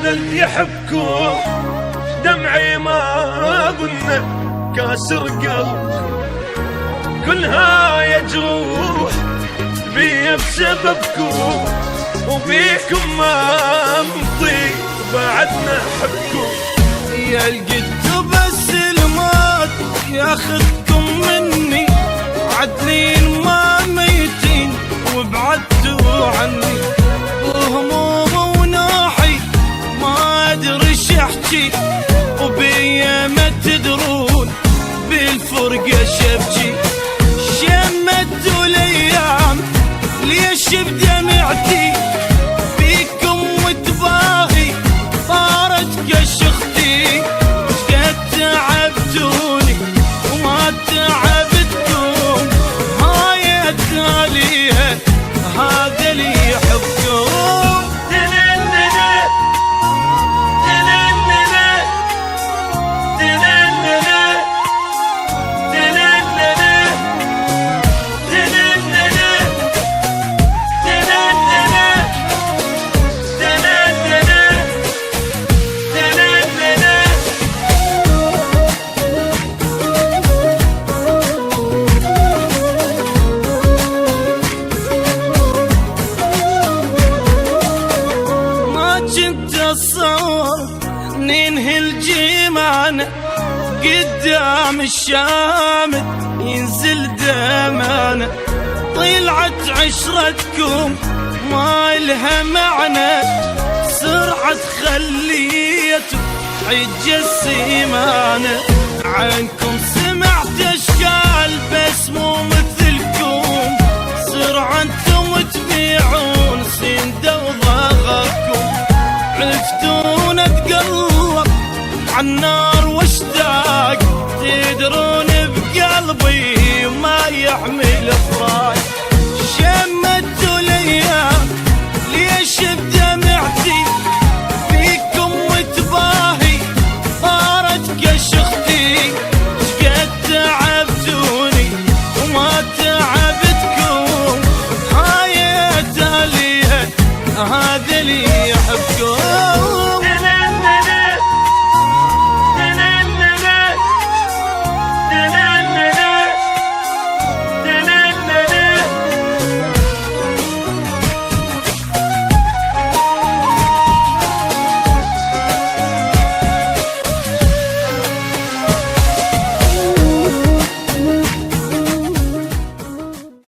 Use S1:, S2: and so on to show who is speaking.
S1: هذا اللي يحبكم دمعي ما ظنه كاسر قلب، كلها يجروح بيا بسببكم، وبيكم ما نطيق بعدنا حبكم.
S2: يا القد بس الموت ياخذكم مني، عدلين ما ميتين وبعدتوا عني، وهموم ونوحي ما ادري ايش احكي، وبيا ما تدرون بالفرقه شبكي. شمتوا الايام ليش بدمعتي بيكم وتباهي صارت كشختي، قد تعبتوني وما تعبتكم، هاي التاليها هذا اللي يحبكم. ننهي الجيمان قدام الشامت ينزل دمانا، طلعت عشرتكم ما لها معنى، سرعة خليته حج السيمانة، عنكم سمعت اشكال بس مو مثلكم، سرعة انتم تبيعون سندة وضغطكم، عرفتون اتقلب عالنار واشتاق، تدرون بقلبي ما يحمل فراق. شمتوا الايام ليش بدمعتي